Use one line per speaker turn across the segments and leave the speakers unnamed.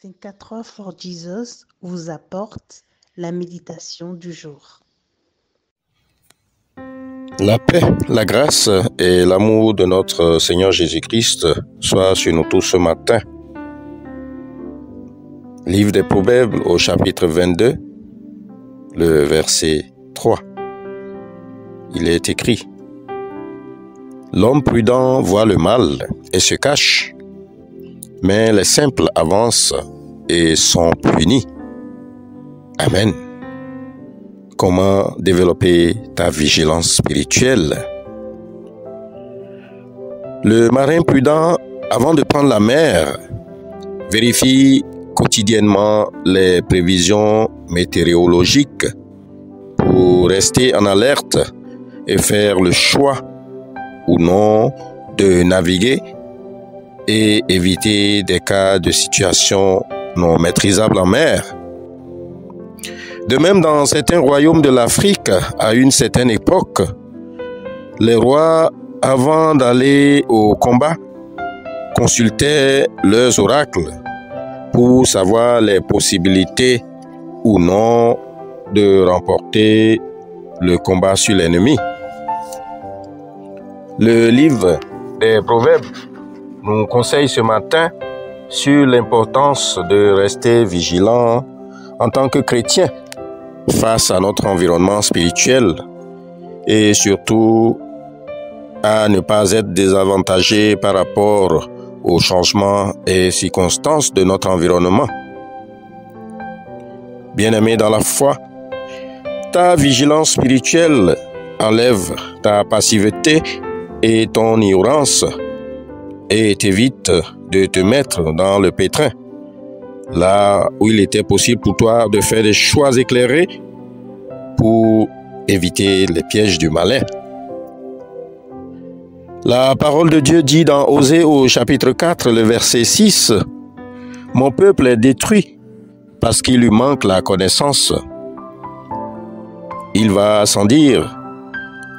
24 Hours for Jesus vous apporte la méditation du jour.
La paix, la grâce et l'amour de notre Seigneur Jésus-Christ soient sur nous tous ce matin. Livre des Proverbes au chapitre 22, le verset 3. Il est écrit: L'homme prudent voit le mal et se cache, mais les simples avancent et sont punis. Amen. Comment développer ta vigilance spirituelle? Le marin prudent, avant de prendre la mer, vérifie quotidiennement les prévisions météorologiques pour rester en alerte et faire le choix ou non de naviguer et éviter des cas de situation non maîtrisables en mer. De même, dans certains royaumes de l'Afrique, à une certaine époque, les rois, avant d'aller au combat, consultaient leurs oracles pour savoir les possibilités ou non de remporter le combat sur l'ennemi. Le livre des Proverbes nous conseille ce matin sur l'importance de rester vigilant en tant que chrétien face à notre environnement spirituel et surtout à ne pas être désavantagé par rapport aux changements et circonstances de notre environnement. Bien-aimé dans la foi, ta vigilance spirituelle enlève ta passivité et ton ignorance et t'évite de te mettre dans le pétrin, là où il était possible pour toi de faire des choix éclairés pour éviter les pièges du malin. La parole de Dieu dit dans Osée au chapitre 4, le verset 6, « Mon peuple est détruit parce qu'il lui manque la connaissance. » Il va sans dire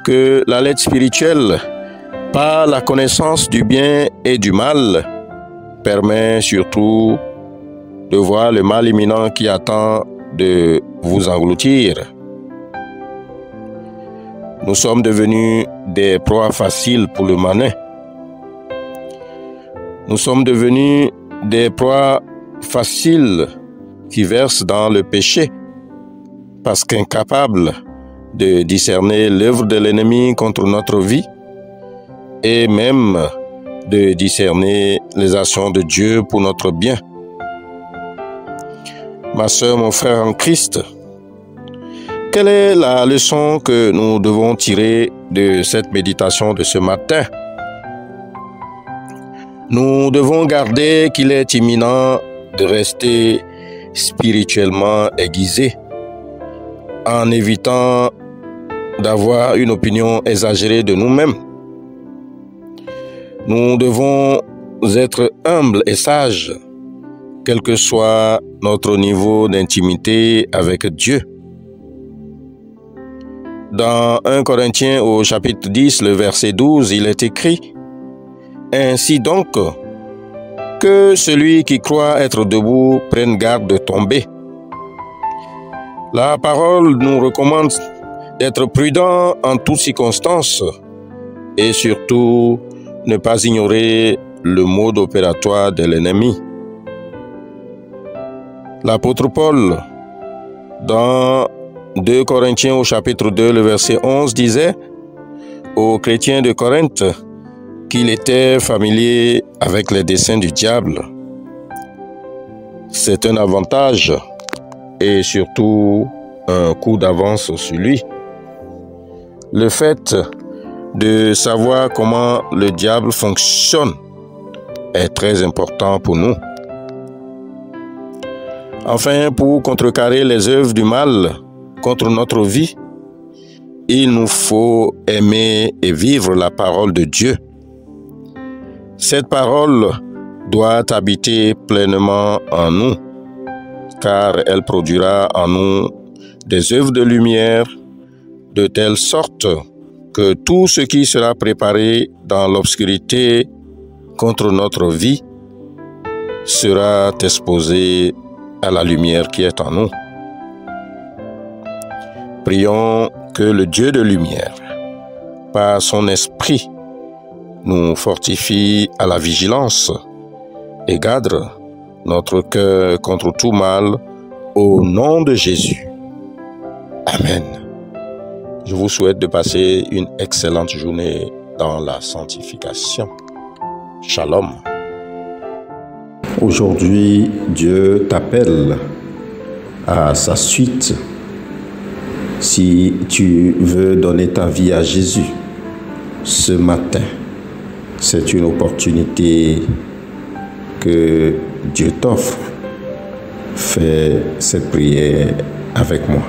que la lettre spirituelle, par la connaissance du bien et du mal, permet surtout de voir le mal imminent qui attend de vous engloutir. Nous sommes devenus des proies faciles pour le malin. Nous sommes devenus des proies faciles qui versent dans le péché parce qu'incapables de discerner l'œuvre de l'ennemi contre notre vie et même de discerner les actions de Dieu pour notre bien. Ma sœur, mon frère en Christ, quelle est la leçon que nous devons tirer de cette méditation de ce matin? Nous devons garder qu'il est imminent de rester spirituellement aiguisés, en évitant d'avoir une opinion exagérée de nous-mêmes. Nous devons être humbles et sages, quel que soit notre niveau d'intimité avec Dieu. Dans 1 Corinthiens au chapitre 10, le verset 12, il est écrit: « Ainsi donc, que celui qui croit être debout prenne garde de tomber. » La parole nous recommande d'être prudents en toutes circonstances et surtout ne pas ignorer le mode opératoire de l'ennemi. L'apôtre Paul, dans 2 Corinthiens au chapitre 2, le verset 11, disait aux chrétiens de Corinthe qu'il était familier avec les desseins du diable. C'est un avantage et surtout un coup d'avance sur lui. Le fait de savoir comment le diable fonctionne est très important pour nous. Enfin, pour contrecarrer les œuvres du mal contre notre vie, il nous faut aimer et vivre la parole de Dieu. Cette parole doit habiter pleinement en nous, car elle produira en nous des œuvres de lumière, de telle sorte que tout ce qui sera préparé dans l'obscurité contre notre vie sera exposé à la lumière qui est en nous. Prions que le Dieu de lumière, par son esprit, nous fortifie à la vigilance et garde notre cœur contre tout mal au nom de Jésus. Amen. Je vous souhaite de passer une excellente journée dans la sanctification. Shalom. Aujourd'hui, Dieu t'appelle à sa suite. Si tu veux donner ta vie à Jésus ce matin, c'est une opportunité que Dieu t'offre. Fais cette prière avec moi.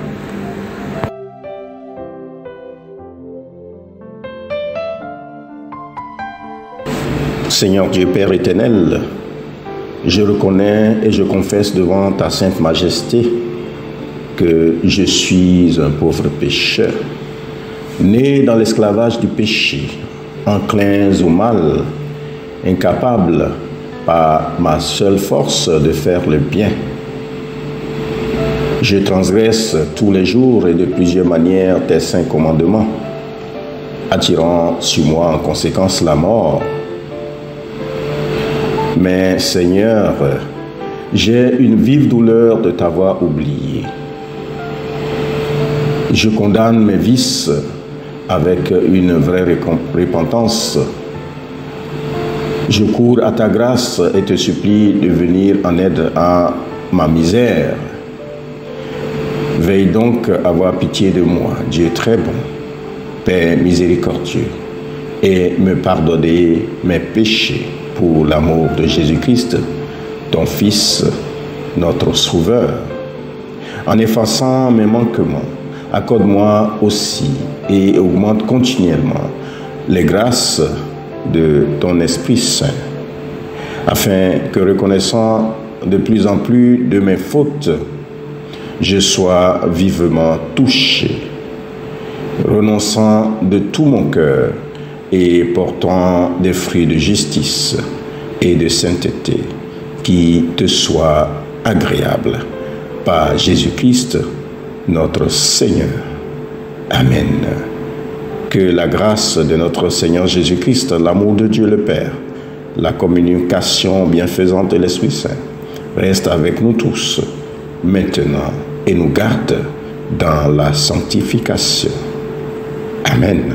Seigneur Dieu Père éternel, je reconnais et je confesse devant ta sainte majesté que je suis un pauvre pécheur, né dans l'esclavage du péché, enclin au mal, incapable par ma seule force de faire le bien. Je transgresse tous les jours et de plusieurs manières tes saints commandements, attirant sur moi en conséquence la mort. Mais Seigneur, j'ai une vive douleur de t'avoir oublié. Je condamne mes vices avec une vraie repentance. Je cours à ta grâce et te supplie de venir en aide à ma misère. Veille donc à avoir pitié de moi, Dieu très bon, Père miséricordieux, et me pardonner mes péchés pour l'amour de Jésus-Christ, ton Fils, notre Sauveur. En effaçant mes manquements, accorde-moi aussi et augmente continuellement les grâces de ton Esprit Saint, afin que, reconnaissant de plus en plus de mes fautes, je sois vivement touché, renonçant de tout mon cœur et portant des fruits de justice et de sainteté qui te soient agréables par Jésus-Christ, notre Seigneur. Amen. Que la grâce de notre Seigneur Jésus-Christ, l'amour de Dieu le Père, la communication bienfaisante de l'Esprit Saint reste avec nous tous, maintenant, et nous garde dans la sanctification. Amen.